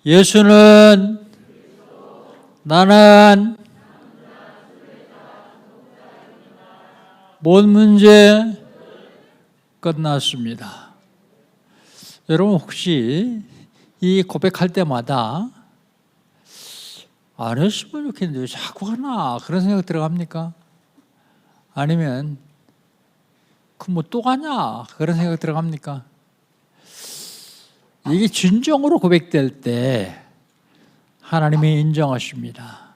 예수는 나는 모든 문제 끝났습니다. 여러분 혹시 이 고백할 때마다 안 했으면 좋겠는데 왜 자꾸 하나 그런 생각 들어갑니까? 아니면 그 뭐 또 가냐 그런 생각 들어갑니까? 이게 진정으로 고백될 때 하나님이 인정하십니다.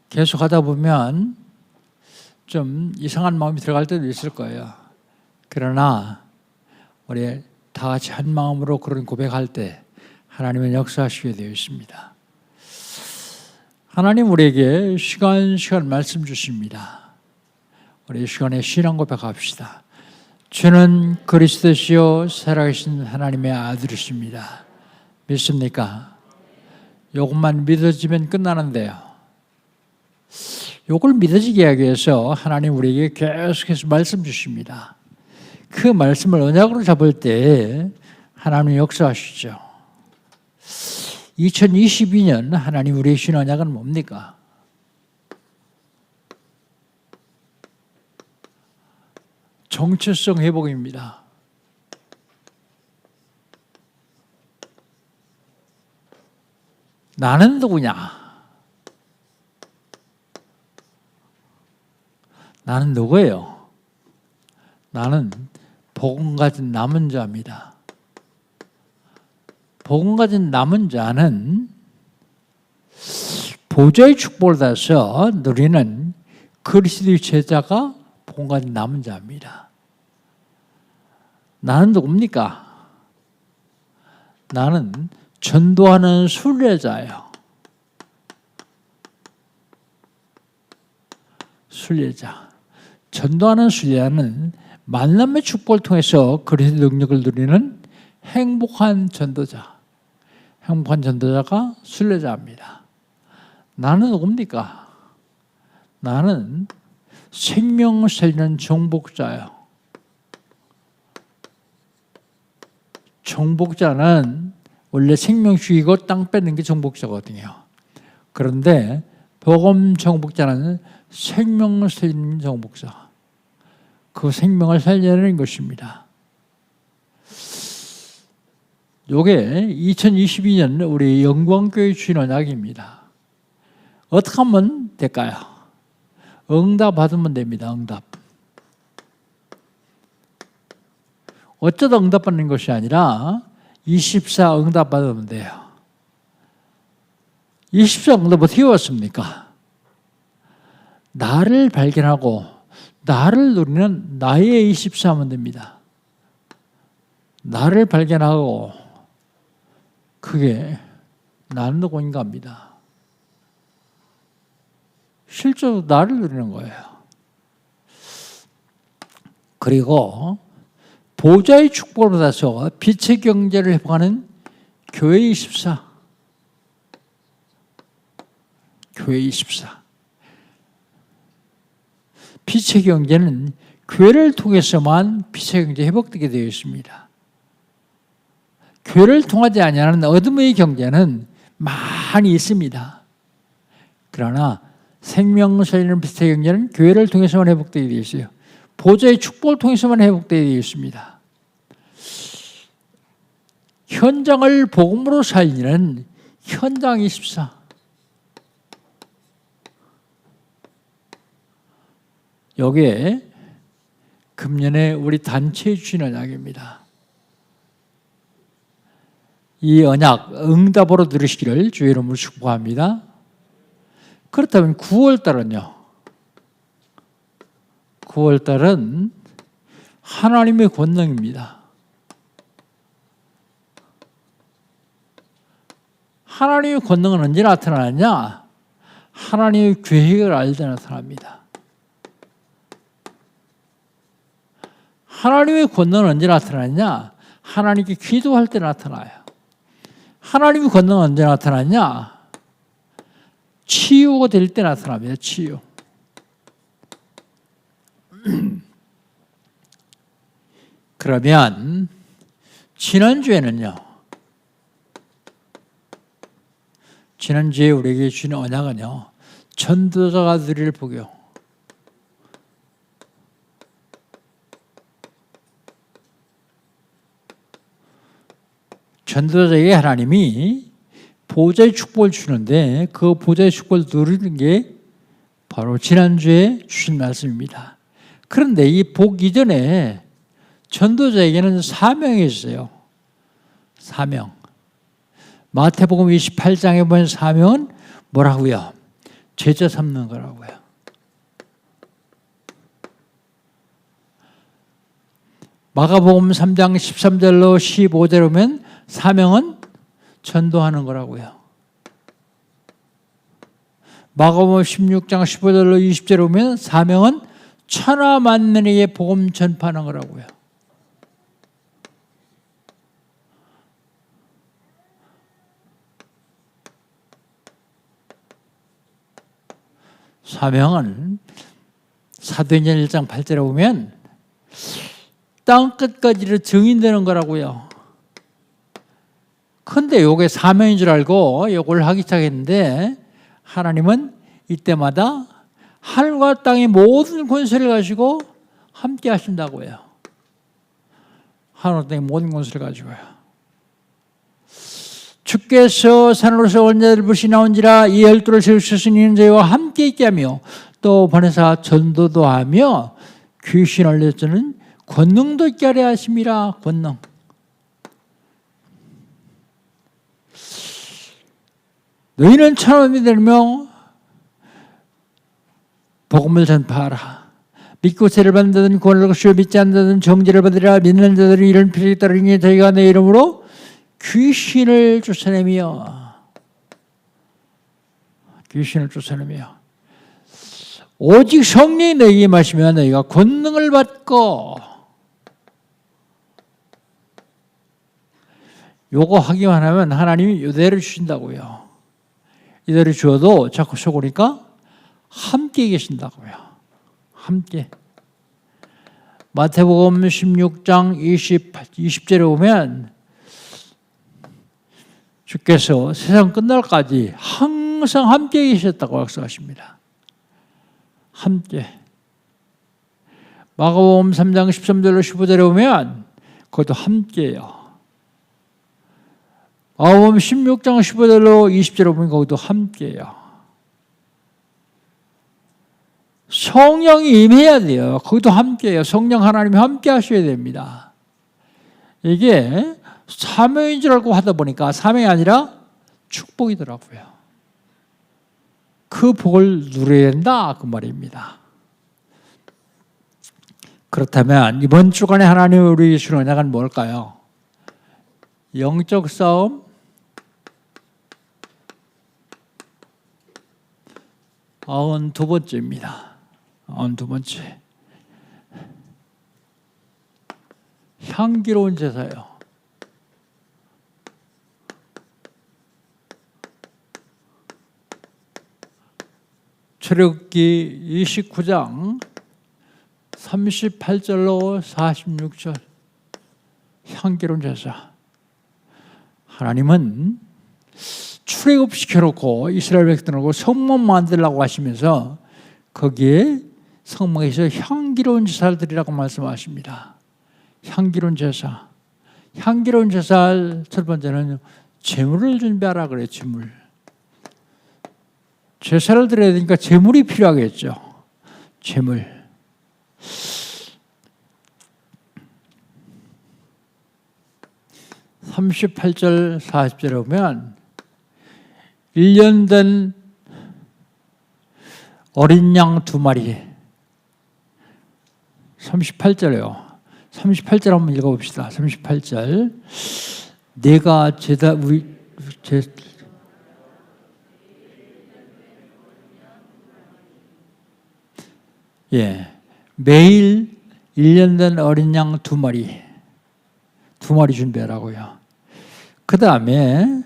계속 하다 보면 좀 이상한 마음이 들어갈 때도 있을 거예요. 그러나 우리 다 같이 한 마음으로 그런 고백할 때 하나님은 역사하시게 되어 있습니다. 하나님 우리에게 시간 말씀 주십니다. 우리 시간에 신앙 고백합시다. 주는 그리스도시요 살아계신 하나님의 아들이십니다. 믿습니까? 이것만 믿어지면 끝나는데요. 이걸 믿어지게 하기 위해서 하나님 우리에게 계속해서 말씀 주십니다. 그 말씀을 언약으로 잡을 때 하나님 역사하시죠. 2022년 하나님 우리의 신 언약은 뭡니까? 정체성 회복입니다. 나는 누구냐? 나는 누구예요? 나는 복음 가진 남은 자입니다. 복음 가진 남은 자는 보좌의 축복을 받아서 누리는 그리스도의 제자가 복음 가진 남은 자입니다. 나는 누굽니까? 나는 전도하는 순례자예요. 순례자. 전도하는 순례자는 만남의 축복을 통해서 그리스도의 능력을 누리는 행복한 전도자. 행복한 전도자가 순례자입니다. 나는 누굽니까? 나는 생명을 살리는 정복자예요. 정복자는 원래 생명 죽이고 땅 뺏는 게 정복자거든요. 그런데 복음 정복자는 생명을 살리는 정복자. 그 생명을 살려내는 것입니다. 이게 2022년 우리 영광교회 주인 언약입니다. 어떻게 하면 될까요? 응답 받으면 됩니다. 응답. 어쩌다 응답 받는 것이 아니라 24 응답 받으면 돼요. 24 응답 어떻게 왔습니까? 나를 발견하고 나를 누리는 나의 24 하면 됩니다. 나를 발견하고 그게 나는 누구인가 합니다. 실제로 나를 누리는 거예요. 그리고 보좌의 축복을 받아서 빛의 경제를 회복하는 교회 24. 교회 24. 빛의 경제는 교회를 통해서만 빛의 경제 회복되게 되어 있습니다. 교회를 통하지 아니하는 어둠의 경제는 많이 있습니다. 그러나 생명을 살리는 빛의 경제는 교회를 통해서만 회복되게 되어 있어요. 보좌의 축복을 통해서만 회복되게 되어 있습니다. 현장을 복음으로 살리는 현장 24. 여기에 금년에 우리 단체에 주신 언약입니다. 이 언약 응답으로 들으시기를 주의 이름으로 축복합니다. 그렇다면 9월달은요. 9월달은 하나님의 권능입니다. 하나님의 권능은 언제 나타나느냐? 하나님의 계획을 알 때 나타납니다. 하나님의 권능은 언제 나타나느냐? 하나님께 기도할 때 나타나요. 하나님의 권능은 언제 나타나냐? 치유가 될 때 나타납니다. 치유. 그러면 지난주에는요. 지난주에 우리에게 주신 언약은요, 전도자가 누릴 복이요. 전도자에게 하나님이 보좌의 축복을 주는데 그 보좌의 축복을 누리는 게 바로 지난주에 주신 말씀입니다. 그런데 이 복 이전에 전도자에게는 사명이 있어요. 사명. 마태복음 28장에 보면 사명은 뭐라고요? 제자 삼는 거라고요. 마가복음 3장 13절로 15절에 보면 사명은 전도하는 거라고요. 마가복음 16장 15절로 20절에 보면 사명은 천하 만민에게 복음 전파하는 거라고요. 사명은 사도행전 1장 8절에 보면 땅 끝까지를 증인되는 거라고요. 근데 요게 사명인 줄 알고 요걸 하기 시작했는데 하나님은 이때마다 하늘과 땅의 모든 권세를 가지고 함께 하신다고요. 하늘과 땅의 모든 권세를 가지고요. 주께서 산으로서 원자를 부시나온지라 이 열두를 세우셨으니 이는 저희와 함께 있게 하며 또 보내사 전도도 하며 귀신을 내쫓는 권능도 있게 하려 하심이라. 권능. 너희는 천원이 되며 복음을 전파하라. 믿고 세를 받는 자들은 구원을 얻으시오 믿지 않는 자들은 정죄를 받으리라. 믿는 자들이 이런 필요에 따르니 저희가 내 이름으로 귀신을 쫓아내며 오직 성령이 너희에게 임하시면 너희가 권능을 받고 요거 하기만 하면 하나님이 이대로 주신다고요. 이대로 주어도 자꾸 속으니까 함께 계신다고요. 함께. 마태복음 16장 20절에 보면 주께서 세상 끝날까지 항상 함께 계셨다고 약속하십니다. 함께. 마가복음 3장 13절로 15절에 보면 그것도 함께예요. 마가복음 16장 15절로 20절에 보면 거기도 함께예요. 성령이 임해야 돼요. 거기도 함께예요. 성령 하나님이 함께 하셔야 됩니다. 이게 사명인 줄 알고 하다 보니까 사명이 아니라 축복이더라고요. 그 복을 누려야 된다 그 말입니다. 그렇다면 이번 주간에 하나님이 우리에게 주는 언약은 뭘까요? 영적 싸움, 92번째입니다. 92번째. 향기로운 제사요. 출애굽기 29장 38절로 46절. 향기로운 제사. 하나님은 출애굽시켜놓고 이스라엘 백성들하고 성막 만들라고 하시면서 거기에 성막에서 향기로운 제사를 드리라고 말씀하십니다. 향기로운 제사. 향기로운 제사 첫 번째는 제물을 준비하라 그래요. 제물. 제사를 드려야 되니까 제물이 필요하겠죠. 제물. (38절) (40절에) 보면 1년 된 어린 양 2마리 38절에요. 38절 한번 읽어봅시다. 38절. 내가 매일 1년 된 어린 양 2마리 준비하라고요. 그 다음에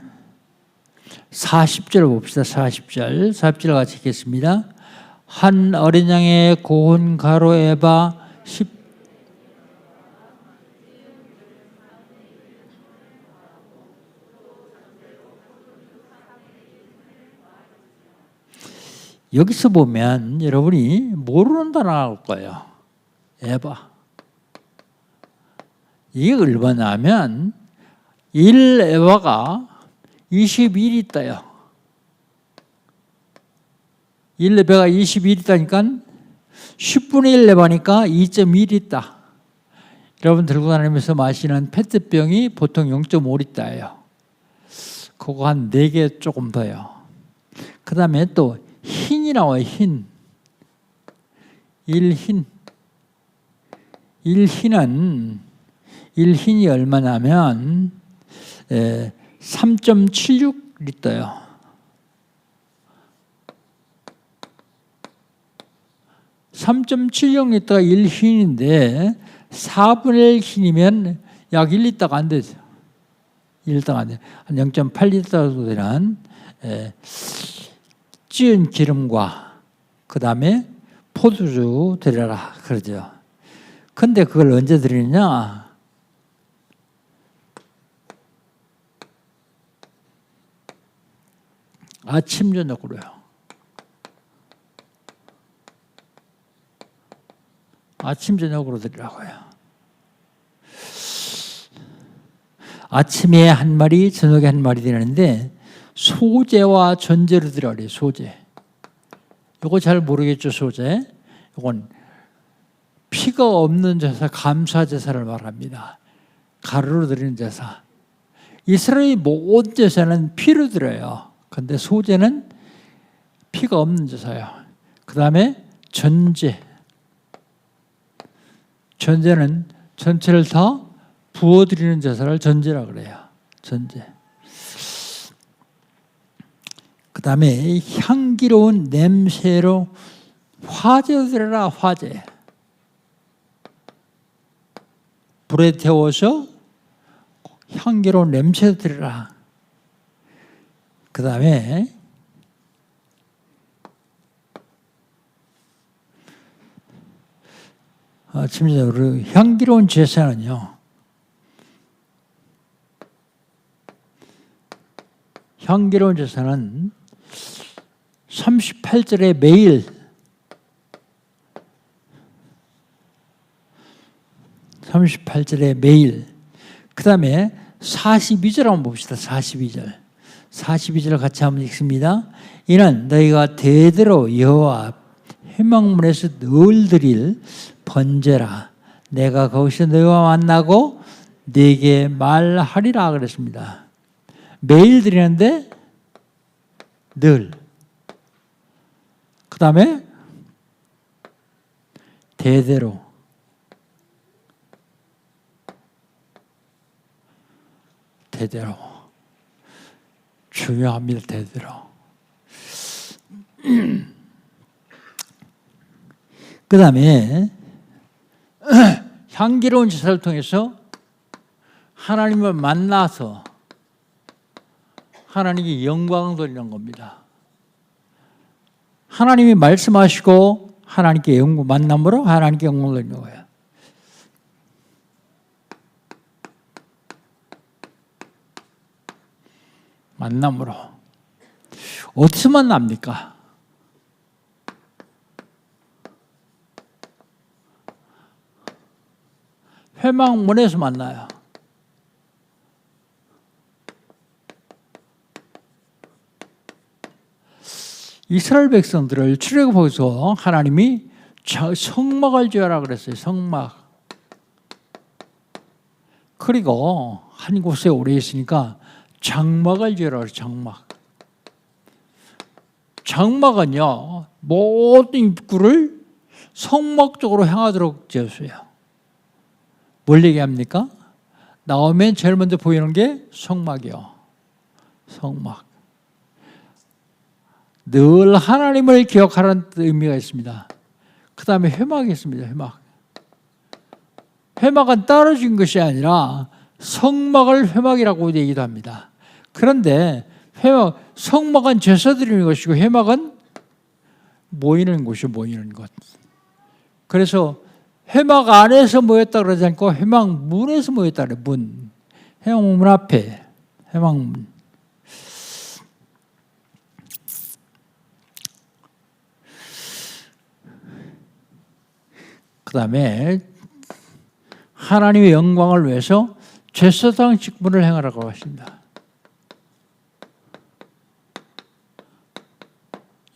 40절 봅시다. 40절 같이 읽겠습니다. 한 어린 양의 고운 가루 에바 10 여기서 보면 여러분이 모르는 단어가 나올 거예요. 에바. 이게 얼마나 하면 1에바가 21이 떠요. 1에바가 21이 떠니까 10분의 1 에바니까 2.1이 떠. 여러분 들고 다니면서 마시는 페트병이 보통 0.5리터예요. 그거 한 4개 조금 더요. 그 다음에 또 흰이 나와요. 흰. 1흰. 1흰이 얼마냐면 3.76리터요. 3.76리터가 1흰인데 4분의 1 흰이면 약 1리터가 안 되죠. 1리터가 안 돼요. 한 0.8리터 정도 되는 찌은 기름과 그 다음에 포도주 드려라 그러죠. 근데 그걸 언제 드리느냐? 아침 저녁으로요. 아침 저녁으로 드리라고요. 아침에 한 마리, 저녁에 한 마리 되는데 소제와 전제로 드려야 돼요. 소제. 이거 잘 모르겠죠, 소제. 이건 피가 없는 제사, 감사 제사를 말합니다. 가루로 드리는 제사. 이스라엘 모든 제사는 피로 드려요. 근데 소제는 피가 없는 제사예요. 그 다음에 전제. 전제는 전체를 다 부어드리는 제사를 전제라 그래요. 전제. 그 다음에 향기로운 냄새로 화제로 드려라. 화제. 불에 태워서 향기로운 냄새로 드려라. 그 다음에 아침적으로 향기로운 제사는요. 향기로운 제사는 38절에 매일 38절에 매일 그 다음에 42절 한번 봅시다. 42절 같이 한번 읽습니다. 이는 너희가 대대로 여호와 회막문에서 늘 드릴 번제라. 내가 거기서 너희와 만나고 네게 말하리라 그랬습니다. 매일 드리는데 늘. 그 다음에 대대로. 대대로. 중요합니다. 대대로. 그 다음에 향기로운 제사를 통해서 하나님을 만나서 하나님께 영광을 돌리는 겁니다. 하나님이 말씀하시고 하나님께 만남으로 하나님께 영광을 돌리는 거예요. 만남으로. 어디서 만납니까? 회막문에서 만나요. 이스라엘 백성들을 출애굽해서 하나님이 성막을 지어라 그랬어요. 성막. 그리고 한 곳에 오래 있으니까 장막을 지으라고 해요. 장막. 장막은요, 모든 입구를 성막 쪽으로 향하도록 지었어요. 뭘 얘기합니까? 나오면 제일 먼저 보이는 게 성막이요. 성막. 늘 하나님을 기억하라는 의미가 있습니다. 그 다음에 회막이 있습니다. 회막. 회막은 떨어진 것이 아니라 성막을 회막이라고 얘기도 합니다. 그런데 성막은 제사 드리는 것이고 회막은 모이는 곳이요. 모이는 것. 그래서 회막 안에서 모였다 그러지 않고 회막 문에서 모였다 그래요. 문. 회막 문 앞에. 회막 문. 그 다음에 하나님의 영광을 위해서 제사장 직분을 행하라고 하십니다.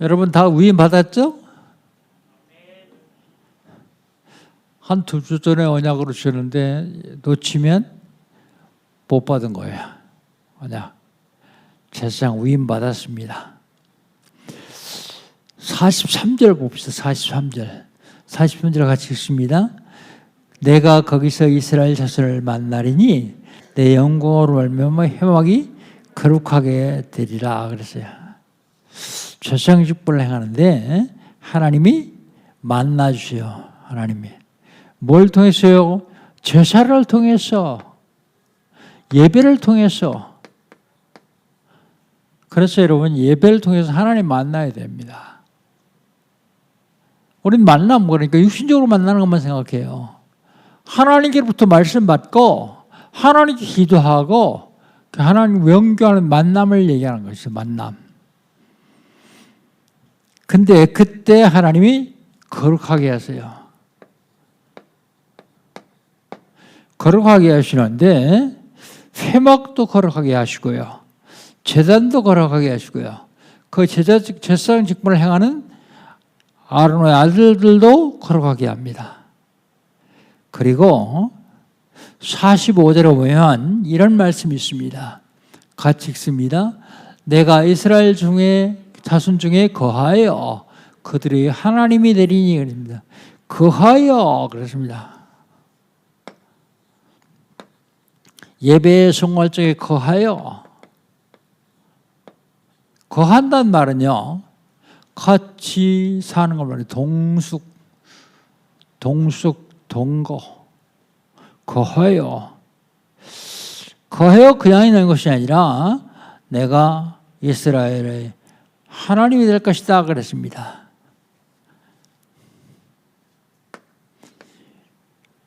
여러분 다 위임 받았죠? 한 2주 전에 언약으로 주셨는데 놓치면 못 받은 거예요. 언약. 제사장 위임 받았습니다. 43절 봅시다. 43절. 43절 같이 읽습니다. 내가 거기서 이스라엘 자손을 만나리니 내 영광으로 말미암아 회막이 거룩하게 되리라 그랬어요. 제사장 직분을 행하는데 하나님이 만나주세요. 하나님이. 뭘 통해서요? 제사를 통해서, 예배를 통해서. 그래서 여러분 예배를 통해서 하나님 만나야 됩니다. 우리는 만나면 그러니까 육신적으로 만나는 것만 생각해요. 하나님께로부터 말씀 받고 하나님께 기도하고 하나님 연결하는 만남을 얘기하는 것이죠. 만남. 근데 그때 하나님이 거룩하게 하세요. 거룩하게 하시는데 회막도 거룩하게 하시고요. 제단도 거룩하게 하시고요. 그 제사장 직분을 행하는 아론의 아들들도 거룩하게 합니다. 그리고 45절에 보면 이런 말씀이 있습니다. 같이 읽습니다. 내가 이스라엘 중에 자손 중에 거하여 그들이 하나님이 되리니 그럽니다. 거하여 그렇습니다. 예배의 성활적에 거하여. 거한다는 말은요, 같이 사는 걸 말해요. 동거. 거하여. 거하여 그냥 있는 것이 아니라 내가 이스라엘의 하나님이 될 것이다 그랬습니다.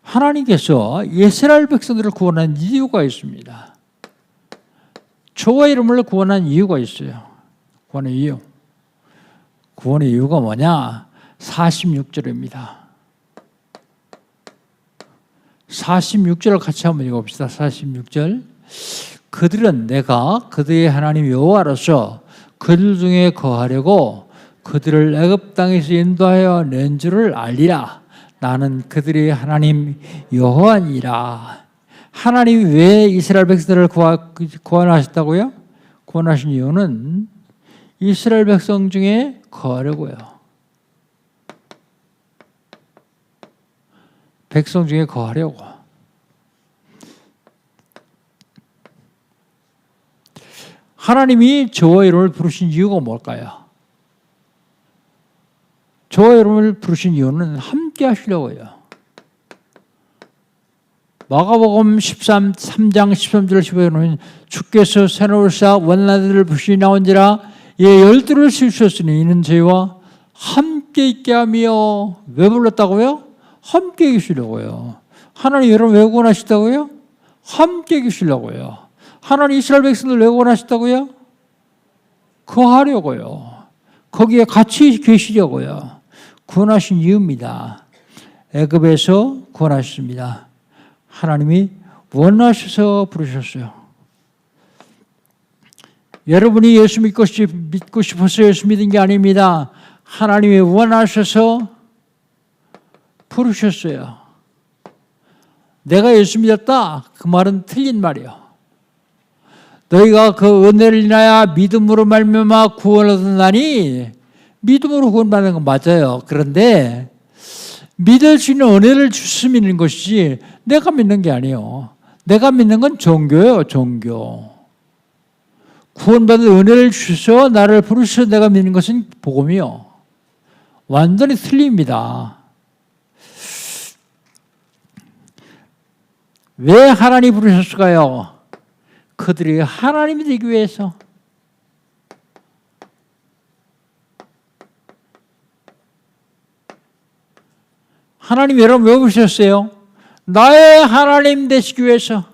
하나님께서 이스라엘 백성들을 구원한 이유가 있습니다. 저와 이름을 구원한 이유가 있어요. 구원의 이유. 구원의 이유가 뭐냐? 46절입니다. 46절을 같이 한번 읽어봅시다. 46절. 그들은 내가 그들의 하나님 여호와로서 그들 중에 거하려고 그들을 애굽 땅에서 인도하여 낸 줄을 알리라. 나는 그들의 하나님 여호와니라. 하나님이 왜 이스라엘 백성들을 구원하셨다고요? 구원하신 이유는 이스라엘 백성 중에 거하려고요. 백성 중에 거하려고. 하나님이 저와 여러분을 부르신 이유가 뭘까요? 저와 여러분을 부르신 이유는 함께 하시려고요. 마가복음 3장 13절 15절에 주께서 새로울사 원나들을 부르시 나온지라 예 열두를 세우셨으니 이는 저희와 함께 있게 하며. 왜 불렀다고요? 함께 계시려고요. 하나님 여러분 왜 구원하시다고요? 함께 계시려고요. 하나님 이스라엘 백성들 왜 구원하셨다고요? 거하려고요. 거기에 같이 계시려고요. 구원하신 이유입니다. 애굽에서 구원하셨습니다. 하나님이 원하셔서 부르셨어요. 여러분이 예수 믿고 싶어서 예수 믿은 게 아닙니다. 하나님이 원하셔서 부르셨어요. 내가 예수 믿었다. 그 말은 틀린 말이에요. 너희가 그 은혜를 인하여 믿음으로 말미암아 구원을 얻었나니 믿음으로 구원받는 건 맞아요. 그런데 믿을 수 있는 은혜를 주시 믿는 것이지 내가 믿는 게 아니에요. 내가 믿는 건 종교예요. 종교. 구원받은 은혜를 주셔서 나를 부르셔서 내가 믿는 것은 복음이요. 완전히 틀립니다. 왜 하나님 부르셨을까요? 그들이 하나님이 되기 위해서. 하나님 여러분 왜 부르셨어요? 나의 하나님 되시기 위해서.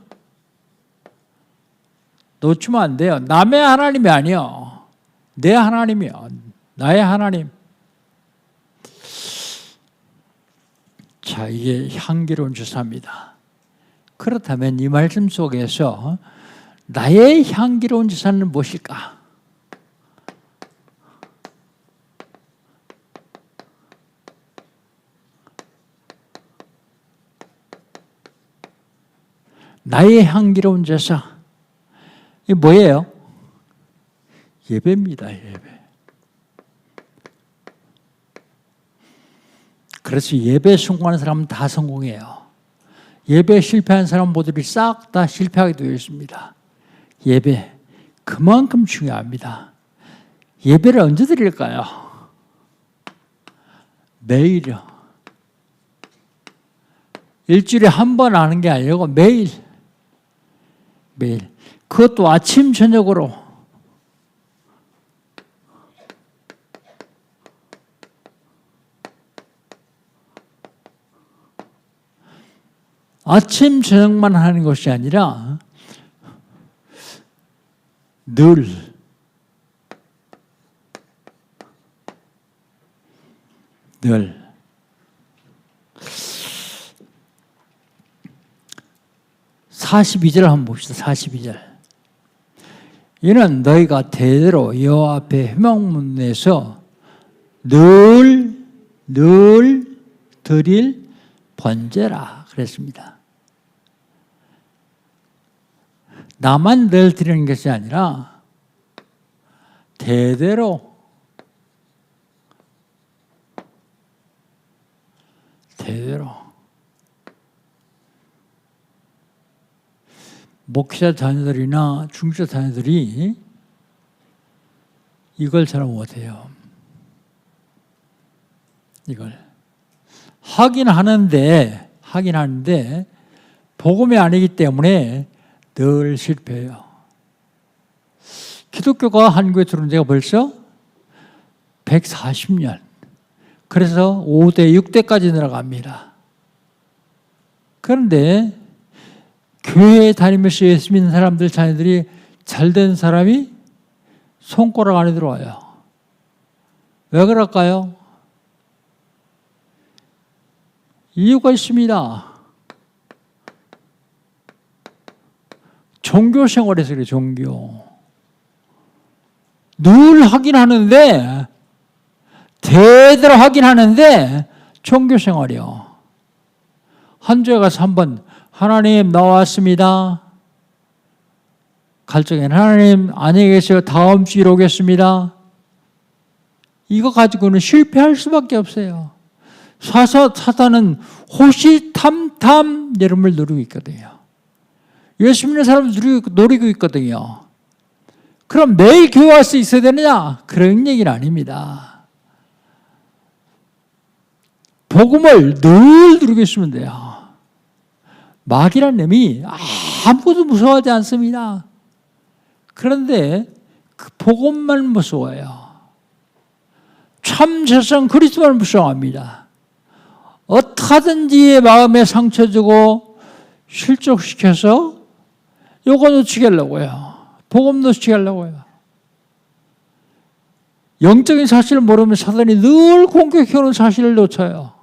놓치면 안 돼요. 남의 하나님이 아니요. 내 하나님이요. 나의 하나님. 자, 이게 향기로운 제사입니다. 그렇다면 이 말씀 속에서 나의 향기로운 제사는 무엇일까? 나의 향기로운 제사, 이게 뭐예요? 예배입니다. 예배. 그래서 예배 성공하는 사람은 다 성공해요. 예배 실패한 사람 모두들이 싹 다 실패하게 되어 있습니다. 예배 그만큼 중요합니다. 예배를 언제 드릴까요? 매일요. 일주일에 한 번 하는 게 아니고 매일. 그것도 아침 저녁으로. 아침 저녁만 하는 것이 아니라 늘 늘 42절 한번 봅시다. 42절. 이는 너희가 대대로 여호와 앞에 회막문에서 늘 드릴 번제라 그랬습니다. 나만 늘 드리는 것이 아니라 대대로 목회자 자녀들이나 중직자 자녀들이 이걸 잘 못해요. 이걸 하긴 하는데 복음이 아니기 때문에 늘 실패해요. 기독교가 한국에 들어온 지가 벌써 140년. 그래서 5대, 6대까지 늘어갑니다. 그런데 교회에 다니면서 예수 믿는 사람들 자녀들이 잘된 사람이 손가락 안에 들어와요. 왜 그럴까요? 이유가 있습니다. 종교 생활에서 그래요. 종교. 늘 하긴 하는데 대대로 하긴 하는데 종교 생활이요. 한 주에 가서 한번 하나님 나왔습니다. 갈 적에는 하나님 안녕히 계세요. 다음 주에 오겠습니다. 이거 가지고는 실패할 수밖에 없어요. 사탄은 호시탐탐 여러분을 누리고 있거든요. 예수 믿는 사람을 노리고 있거든요. 그럼 매일 교회 와서 있어야 되느냐? 그런 얘기는 아닙니다. 복음을 늘 누리고 있으면 돼요. 마귀란 놈이 아무것도 무서워하지 않습니다. 그런데 그 복음만 무서워요. 참 세상 그리스도만 무서워합니다. 어떻게든지 마음에 상처 주고 실족시켜서 요거 놓치게 하려고요. 복음 놓치게 하려고요. 영적인 사실을 모르면 사단이 늘 공격해오는 사실을 놓쳐요.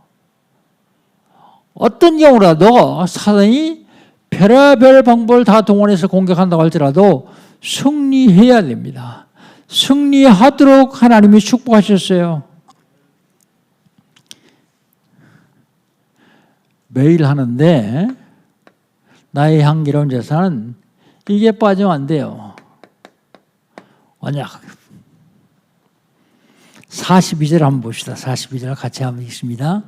어떤 경우라도 사단이 별의별 방법을 다 동원해서 공격한다고 할지라도 승리해야 됩니다. 승리하도록 하나님이 축복하셨어요. 매일 하는데 나의 향기로운 제사는 이게 빠지면 안 돼요. 언약. 42절 한번 봅시다. 42절 같이 한번 읽습니다.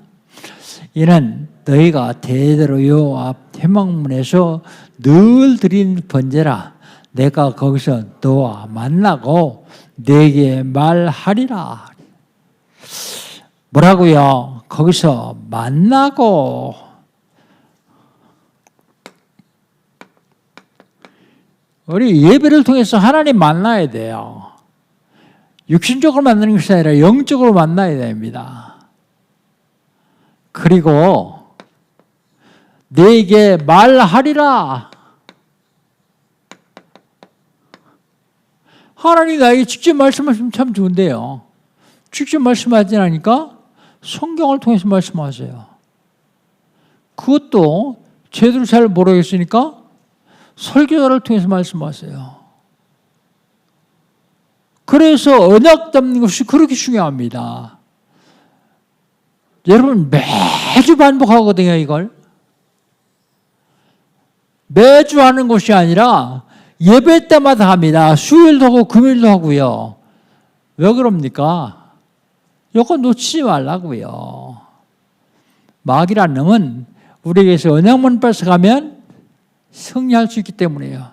이는 너희가 대대로 여호와 앞 회막문에서 늘 드린 번제라. 내가 거기서 너와 만나고 내게 말하리라. 뭐라고요? 거기서 만나고. 우리 예배를 통해서 하나님 만나야 돼요. 육신적으로 만나는 것이 아니라 영적으로 만나야 됩니다. 그리고 내게 말하리라. 하나님이 나에게 직접 말씀하시면 참 좋은데요. 직접 말씀하지 않으니까 성경을 통해서 말씀하세요. 그것도 제대로 잘 모르겠으니까 설교자를 통해서 말씀하세요. 그래서 언약 잡는 것이 그렇게 중요합니다. 여러분 매주 반복하거든요, 이걸. 매주 하는 것이 아니라 예배 때마다 합니다. 수요일도 하고 금요일도 하고요. 왜 그럽니까? 이거 놓치지 말라고요. 마귀라는 놈은 우리에게서 언약만 뺏어가면 승리할 수 있기 때문이에요.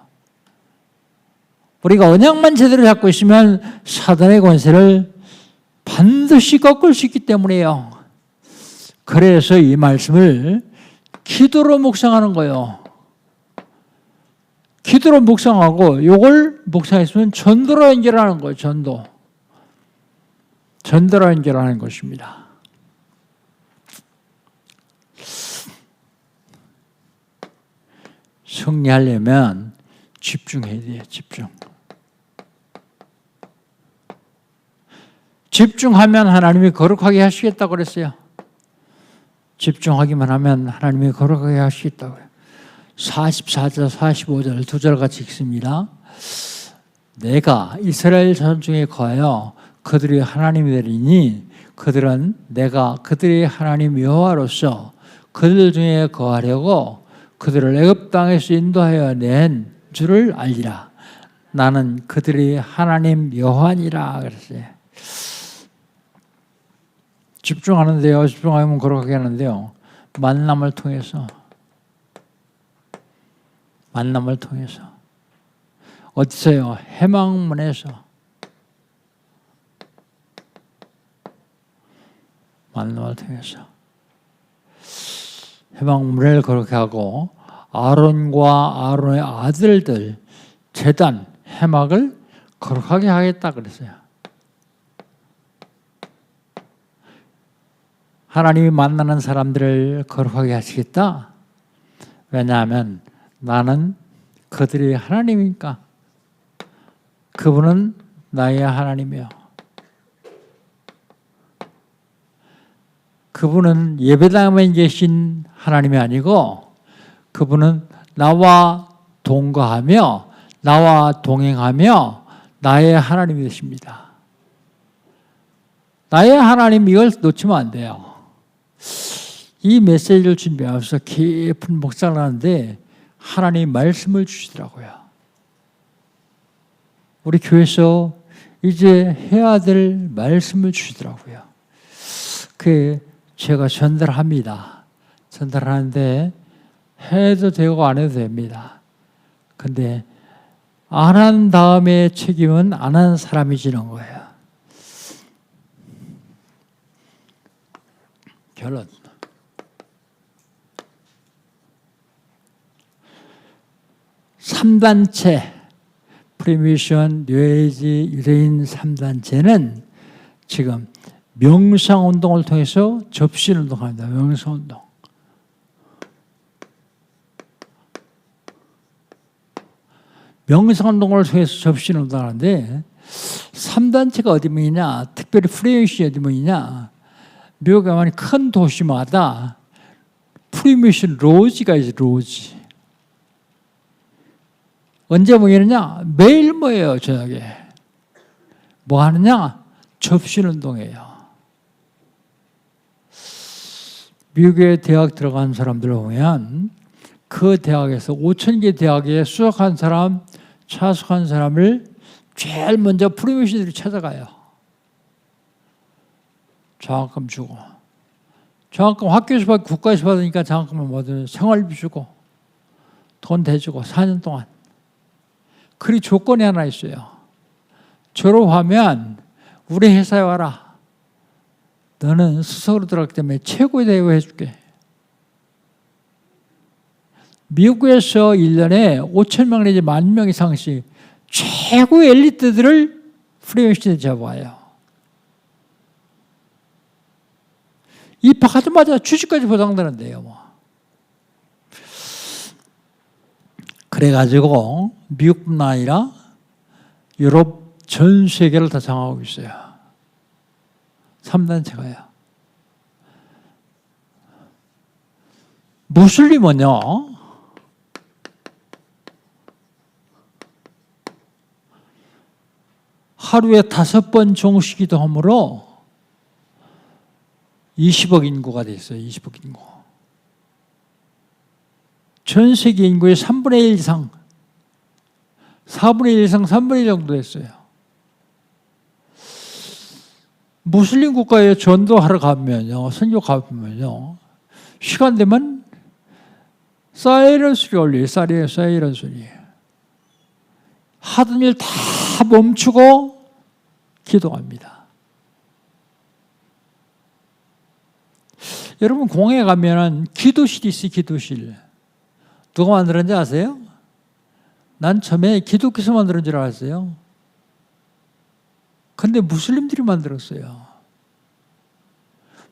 우리가 언약만 제대로 잡고 있으면 사단의 권세를 반드시 꺾을 수 있기 때문이에요. 그래서 이 말씀을 기도로 묵상하는 거예요. 기도로 묵상하고 이걸 묵상했으면 전도로 연결하는 거예요. 전도로 연결하는 것입니다. 승리하려면 집중해야 돼요. 집중하면 하나님이 거룩하게 하시겠다고 그랬어요. 집중하기만 하면 하나님이 거룩하게 하시겠다고요. 44절, 45절 두 절 같이 읽습니다. 내가 이스라엘 자손 중에 거하여 그들이 하나님이 되리니 그들은 내가 그들의 하나님 여호와로서 그들 중에 거하려고 그들을 애굽 땅에서 인도하여 낸 줄을 알리라. 나는 그들의 하나님 여호와니라 그랬어요. 집중하는데요. 집중하면 거룩하게 하는데요. 만남을 통해서 어디서요? 해망문에서 만남을 통해서 해망문을 거룩하게 하고 아론과 아론의 아들들 제단 해막을 거룩하게 하겠다 그랬어요. 하나님이 만나는 사람들을 거룩하게 하시겠다. 왜냐하면 나는 그들의 하나님이니까. 그분은 나의 하나님이요. 그분은 예배당에 계신 하나님이 아니고 그분은 나와 동거하며 나와 동행하며 나의 하나님이 되십니다. 나의 하나님 이걸 놓치면 안 돼요. 이 메시지를 준비하면서 깊은 묵상을 하는데 하나님 말씀을 주시더라고요. 우리 교회에서 이제 해야 될 말씀을 주시더라고요. 그 제가 전달합니다. 전달하는데 해도 되고 안 해도 됩니다. 근데 안 한 다음에 책임은 안 한 사람이 지는 거예요. 결론. 삼단체 프리미션, 뉴에이지, 유대인 3단체는 지금 명상운동을 통해서 접신운동합니다. 명상운동. 명상운동을 통해서 접신운동을 하는데 3단체가 어디 모이냐, 특별히 프리미션이 어디 모이냐, 미국에 많이 큰 도시마다 프리미션 로지가 있어요. 로지. 언제 모이느냐? 매일 모여요. 저녁에. 뭐 하느냐? 접신운동이에요. 미국의 대학 들어간 사람들을 보면 그 대학에서 5,000개 대학에 수석한 사람, 차석한 사람을 제일 먼저 프리미션들이 찾아가요. 장학금 주고. 장학금 학교에서 받고 국가에서 받으니까 장학금을 뭐든 생활비 주고 돈 대주고 4년 동안. 그리 조건이 하나 있어요. 졸업하면 우리 회사에 와라. 너는 수석으로 들어갔기 때문에 최고의 대우 해줄게. 미국에서 1년에 5,000명 내지 10,000명 이상씩 최고의 엘리트들을 프리미션에 잡아와요. 입학하자마자 취직까지 보장되는데요. 뭐. 그래가지고 미국뿐만 아니라 유럽 전 세계를 다 장악하고 있어요. 3단체가요. 무슬림은요, 하루에 5번 종식기도 하므로 20억 인구가 됐어요. 20억 인구. 전 세계 인구의 3분의 1 이상, 4분의 1 이상, 3분의 1 정도 됐어요. 무슬림 국가에 전도하러 가면요, 선교 가면요, 시간 되면 사이렌 소리 올려요. 사이렌 소리. 하던 일 다 멈추고 기도합니다. 여러분, 공회에 가면은 기도실이 있어요. 기도실. 누가 만들었는지 아세요? 난 처음에 기독교에서 만드는 줄 알았어요. 근데 무슬림들이 만들었어요.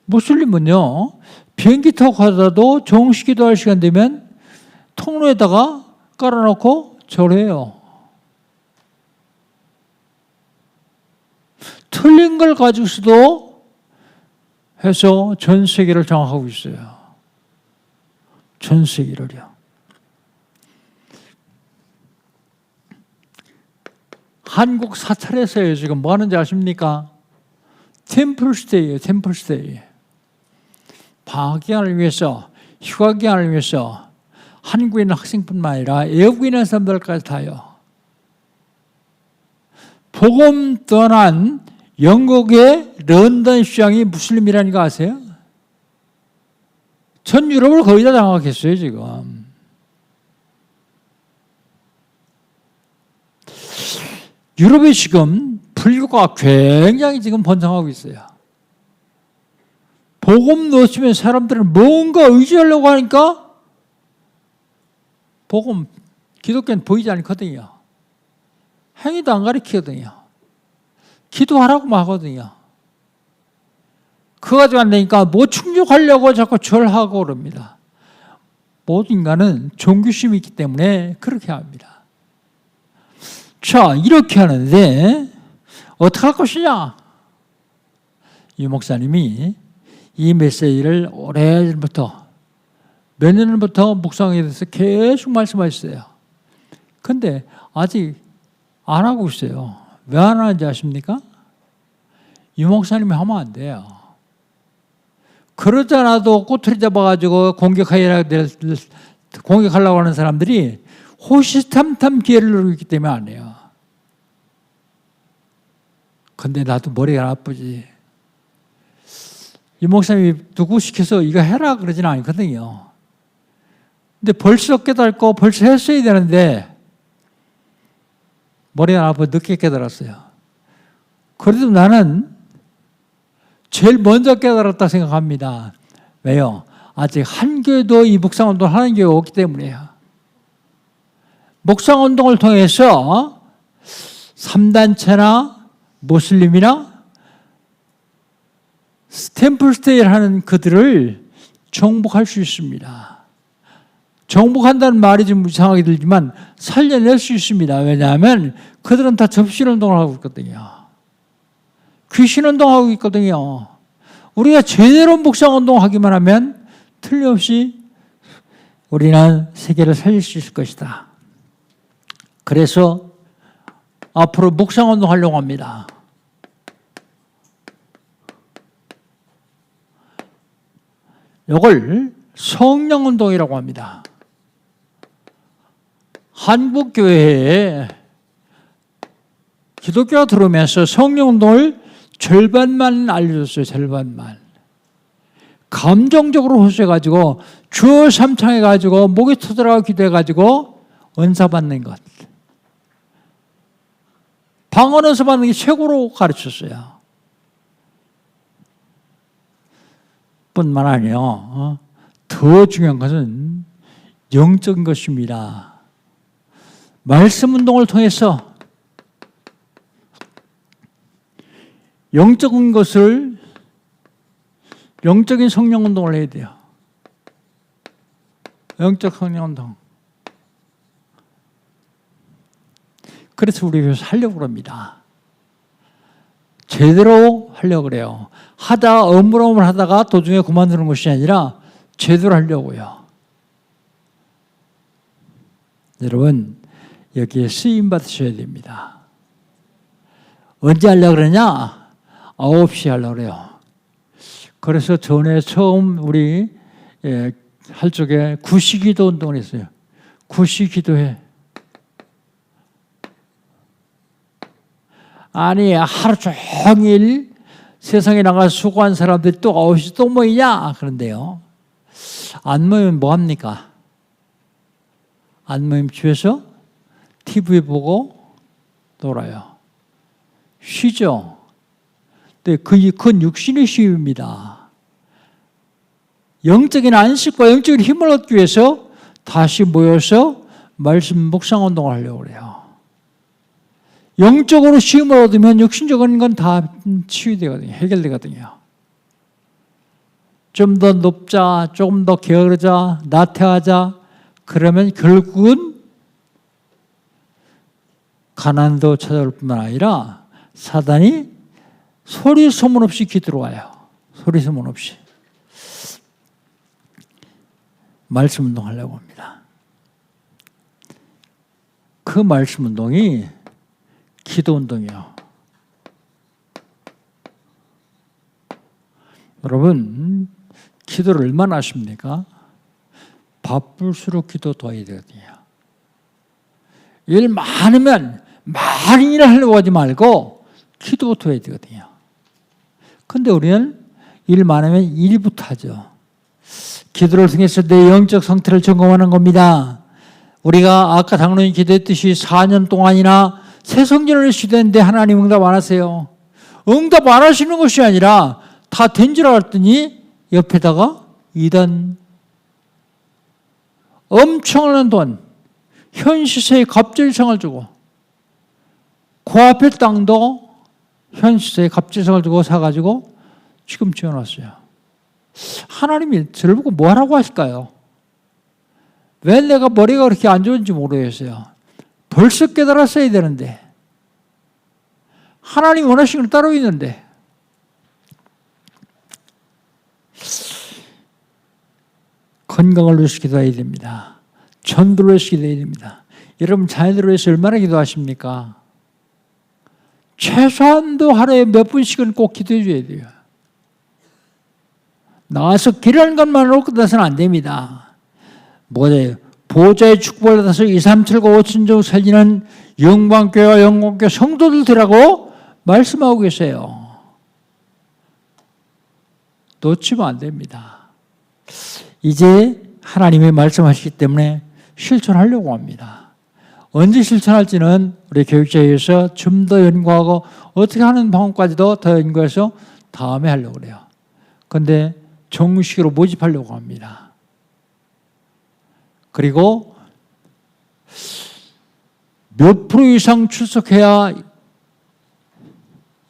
무슬림은요, 비행기 타고 가다도 종식기도 할 시간 되면 통로에다가 깔아놓고 절해요. 틀린 걸 가지고서도 해서 전 세계를 장악하고 있어요. 전 세계를요. 한국 사찰에서요, 지금 뭐 하는지 아십니까? 템플스테이예요. 템플스테이. 방학기간을 위해서, 휴가기간을 위해서 한국에 있는 학생뿐만 아니라 외국에 있는 사람들까지 다요. 복음 떠난 영국의 런던 시장이 무슬림이라는 거 아세요? 전 유럽을 거의 다 장악했어요, 지금. 유럽에 지금 불교가 굉장히 지금 번성하고 있어요. 복음 놓치면 사람들은 뭔가 의지하려고 하니까 복음, 기독교는 보이지 않거든요. 행위도 안 가르치거든요. 기도하라고만 하거든요. 그거 가지고 안 되니까 뭐 충족하려고 자꾸 절하고 그럽니다. 모든 인간은 종교심이 있기 때문에 그렇게 합니다. 자, 이렇게 하는데 어떻게 할 것이냐? 이 목사님이 이 메시지를 오래전부터, 몇 년부터 묵상에 대해서 계속 말씀하셨어요. 근데 아직 안 하고 있어요. 왜 안 하는지 아십니까? 이 목사님이 하면 안 돼요. 그러잖아도 꼬투리 잡아가지고 공격하려고 하는 사람들이 호시탐탐 기회를 누리고 있기 때문에 안 해요. 근데 나도 머리가 나쁘지. 이 목사님이 누구 시켜서 이거 해라 그러지는 않거든요. 근데 벌써 깨닫고 벌써 했어야 되는데 머리가 나빠 늦게 깨달았어요. 그래도 나는 제일 먼저 깨달았다 생각합니다. 왜요? 아직 한 교회도 이 묵상운동을 하는 교회가 없기 때문이에요. 묵상운동을 통해서 3단체나 무슬림이나 템플스테이를 하는 그들을 정복할 수 있습니다. 정복한다는 말이 좀 이상하게 들지만 살려낼 수 있습니다. 왜냐하면 그들은 다 접신운동을 하고 있거든요. 귀신운동하고 있거든요. 우리가 제대로 묵상운동을 하기만 하면 틀림없이 우리는 세계를 살릴 수 있을 것이다. 그래서 앞으로 묵상운동 하려고 합니다. 이걸 성령운동이라고 합니다. 한국교회에 기독교가 들어오면서 성령운동을 절반만 알려줬어요. 절반만. 감정적으로 호소해가지고 주어 삼창해가지고 목이 터져라고 기도해가지고 은사 받는 것. 방언에서 받는 게 최고로 가르쳤어요. 뿐만 아니요, 더 중요한 것은 영적인 것입니다. 말씀 운동을 통해서 영적인 것을, 영적인 성령 운동을 해야 돼요. 영적 성령 운동. 그래서 우리 교회에서 하려고 합니다. 제대로 하려고 그래요. 하다 어물어물 하다가 도중에 그만두는 것이 아니라 제대로 하려고요. 여러분 여기에 쓰임 받으셔야 됩니다. 언제 하려고 그러냐? 9시에 하려고 그래요. 그래서 전에 처음 우리 할 적에 구시기도 운동을 했어요. 구시기도해. 아니 하루 종일 세상에 나가 수고한 사람들이 또 9시 또 모이냐? 그런데요. 안 모이면 뭐합니까? 안 모이면 집에서 TV 보고 놀아요. 쉬죠. 근데 그건 육신의 쉼입니다. 영적인 안식과 영적인 힘을 얻기 위해서 다시 모여서 말씀 묵상 운동을 하려고 그래요. 영적으로 쉼을 얻으면 육신적인 건 다 치유되거든요. 해결되거든요. 좀 더 높자, 조금 더 게으르자, 나태하자, 그러면 결국은 가난도 찾아올 뿐만 아니라 사단이 소리 소문 없이 기들어와요. 소리 소문 없이. 말씀 운동 하려고 합니다. 그 말씀 운동이 기도 운동이요. 여러분, 기도를 얼마나 하십니까? 바쁠수록 기도 더 해야 되거든요. 일 많으면 많은 일을 하려고 하지 말고 기도부터 해야 되거든요. 근데 우리는 일 많으면 일부터 하죠. 기도를 통해서 내 영적 상태를 점검하는 겁니다. 우리가 아까 장로님 기도했듯이 4년 동안이나 새 성전을 시도했는데 하나님 응답 안 하세요. 응답 안 하시는 것이 아니라 다 된 줄 알았더니 옆에다가 이단 엄청난 돈, 현 시세의 갑질상을 주고 그 앞에 땅도 현 시세의 갑질상을 주고 사가지고 지금 지어놨어요. 하나님이 저를 보고 뭐 하라고 하실까요? 왜 내가 머리가 그렇게 안 좋은지 모르겠어요. 벌써 깨달았어야 되는데 하나님 원하시는 걸 따로 있는데 건강을 위해서 기도해야 됩니다. 전도를 위해서 기도해야 됩니다. 여러분 자녀들을 위해서 얼마나 기도하십니까? 최소한도 하루에 몇 분씩은 꼭 기도해 줘야 돼요. 나와서 기도하는 것만으로 끝나서는 안 됩니다. 뭐예요? 보좌의 축복을 받아서 2, 3, 7, 9, 5천 종 살리는 영광교회와 영광교회 성도들이라고 말씀하고 계세요. 놓치면 안 됩니다. 이제 하나님의 말씀하시기 때문에 실천하려고 합니다. 언제 실천할지는 우리 교육자회에서 좀 더 연구하고 어떻게 하는 방법까지도 더 연구해서 다음에 하려고 그래요. 그런데 정식으로 모집하려고 합니다. 그리고 몇 프로 이상 출석해야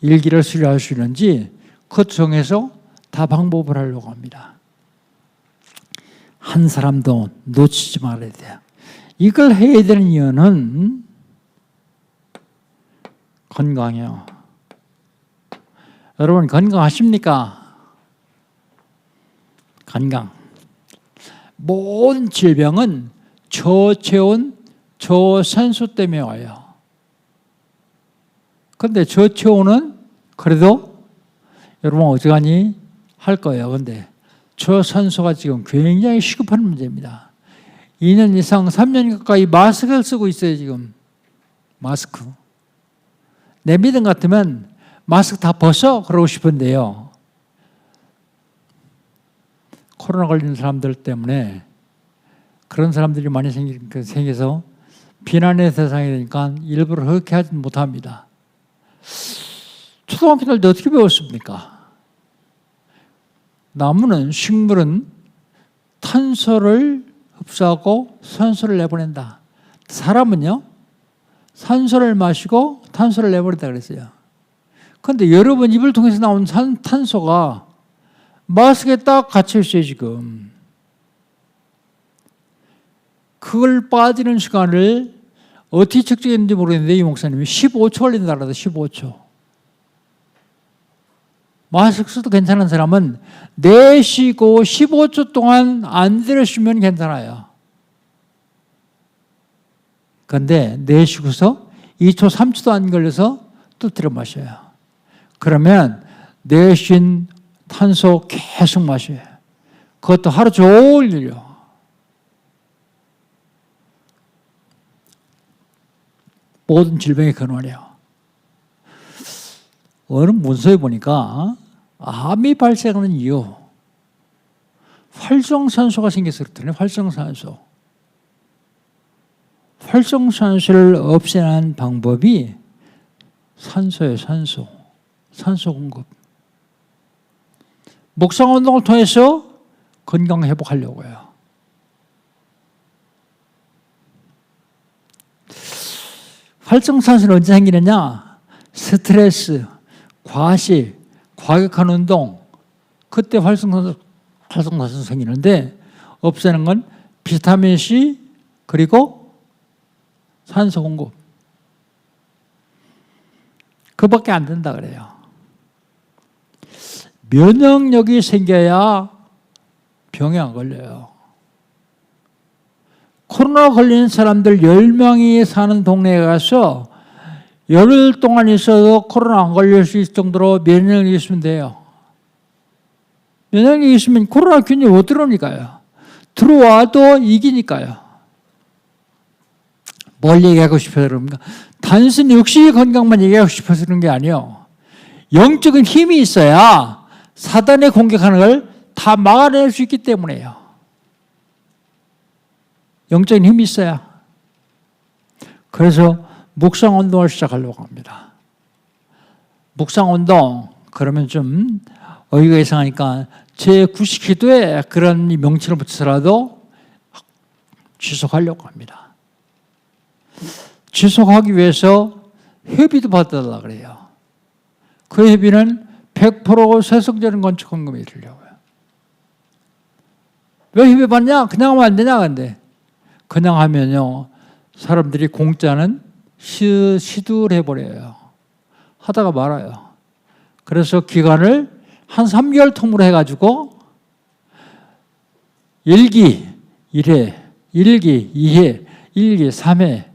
일기를 수료할 수 있는지 그것 정해서 다 방법을 하려고 합니다. 한 사람도 놓치지 말아야 돼요. 이걸 해야 되는 이유는 건강이요. 여러분 건강하십니까? 건강. 모든 질병은 저체온, 저산소 때문에 와요. 그런데 저체온은 그래도 여러분 어지간히 할 거예요. 그런데 저산소가 지금 굉장히 시급한 문제입니다. 2년 이상, 3년 가까이 마스크를 쓰고 있어요, 지금. 마스크. 내 믿음 같으면 마스크 다 벗어 그러고 싶은데요. 코로나 걸린 사람들 때문에 그런 사람들이 많이 생겨서 비난의 대상이 되니까 일부러 그렇게 하지 못합니다. 초등학교 때 어떻게 배웠습니까? 나무는, 식물은 탄소를 흡수하고 산소를 내보낸다. 사람은요, 산소를 마시고 탄소를 내버린다 그랬어요. 그런데 여러분 입을 통해서 나온 탄소가 마스크에 딱 갇혀 있어요, 지금. 그걸 빠지는 시간을 어떻게 측정했는지 모르겠는데 이 목사님이 15초 걸린다 그러다 15초. 마스크 써도 괜찮은 사람은 내쉬고 15초 동안 안 들이쉬면 괜찮아요. 그런데 내쉬고서 2초, 3초도 안 걸려서 또 들여 마셔요. 그러면 내쉰 탄소 계속 마셔요. 그것도 하루 종일요. 모든 질병의 근원이에요. 어느 문서에 보니까 암이 발생하는 이유, 활성산소가 생겨서 그렇더니 활성산소. 활성산소를 없애는 방법이 산소예요, 산소. 산소 공급. 묵상 운동을 통해서 건강 회복하려고요. 활성산소는 언제 생기느냐? 스트레스, 과식, 과격한 운동, 그때 활성산소 생기는데, 없애는 건 비타민C 그리고 산소 공급. 그밖에 안 된다 그래요. 면역력이 생겨야 병에 안 걸려요. 코로나 걸린 사람들 10명이 사는 동네에 가서 열흘 동안 있어도 코로나 안 걸릴 수 있을 정도로 면역력이 있으면 돼요. 면역력이 있으면 코로나균이 못 들어오니까요. 들어와도 이기니까요. 뭘 얘기하고 싶어서 그럽니까? 단순히 육신의 건강만 얘기하고 싶어서 그런 게 아니에요. 영적인 힘이 있어야 사단의 공격하는 걸 다 막아낼 수 있기 때문에요. 영적인 힘이 있어야. 그래서 묵상운동을 시작하려고 합니다. 묵상운동, 그러면 좀 어이가 이상하니까 제90기도에 그런 명칭을 붙여서라도 지속하려고 합니다. 지속하기 위해서 회비도 받아달라고 그래요. 그 회비는 100% 세속적인 건축헌금에 드리려고요. 왜 회비 받냐? 그냥 하면 안 되냐? 근데 그냥 하면요, 사람들이 공짜는 시들해버려요. 하다가 말아요. 그래서 기간을 한 3개월 통으로 해가지고 1기 1회, 1기 2회, 1기 3회,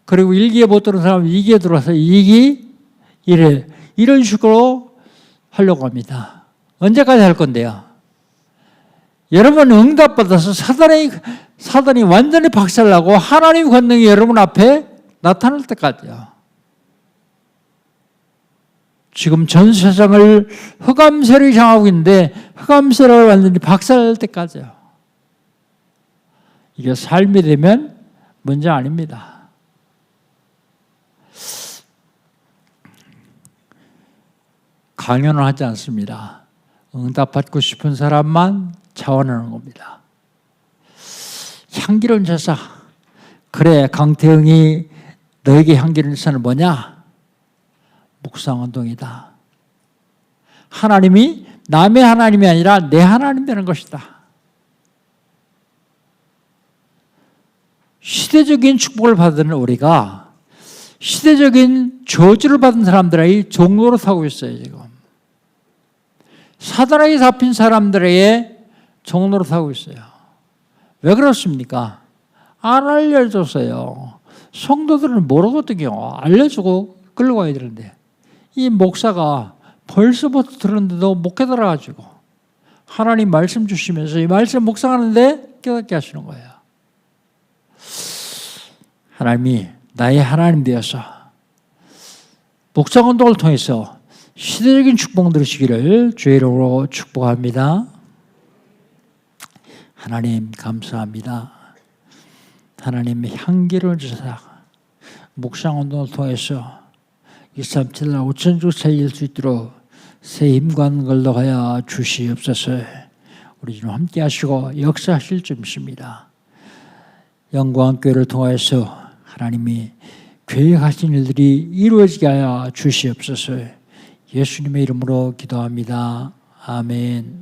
그리고 1기에 못 들어온 사람은 2기에 들어와서 2기 1회, 이런 식으로 하려고 합니다. 언제까지 할 건데요? 여러분 응답받아서 사단이 완전히 박살나고 하나님 권능이 여러분 앞에 나타날 때까지요. 지금 전 세상을 흑암세력이 장하고 있는데 흑암세력을 완전히 박살날 때까지요. 이게 삶이 되면 문제 아닙니다. 강연을 하지 않습니다. 응답받고 싶은 사람만 자원하는 겁니다. 향기로운 제사. 그래, 강태형이 너에게 향기로운 제사는 뭐냐? 묵상운동이다. 하나님이 남의 하나님이 아니라 내 하나님 되는 것이다. 시대적인 축복을 받은 우리가 시대적인 저주를 받은 사람들의 종로로 타고 있어요. 지금 사단에게 잡힌 사람들에게 종로로 타고 있어요. 왜 그렇습니까? 안 알려줬어요. 성도들은 모르거든요. 알려주고 끌고 가야 되는데 이 목사가 벌써부터 들었는데도 못 깨달아가지고 하나님 말씀 주시면서 이 말씀 묵상하는데 깨닫게 하시는 거예요. 하나님이 나의 하나님 되어서 묵상운동을 통해서 시대적인 축복 누리시기를 주의 이름으로 축복합니다. 하나님 감사합니다. 하나님의 향기를 주사 묵상운동을 통해서 237날 5천주 살릴 수 있도록 새 힘과 능력을 하여 주시옵소서. 우리 좀 함께 하시고 역사하실 줄 믿습니다. 영광교회를 통해서 하나님이 계획하신 일들이 이루어지게 하여 주시옵소서. 예수님의 이름으로 기도합니다. 아멘.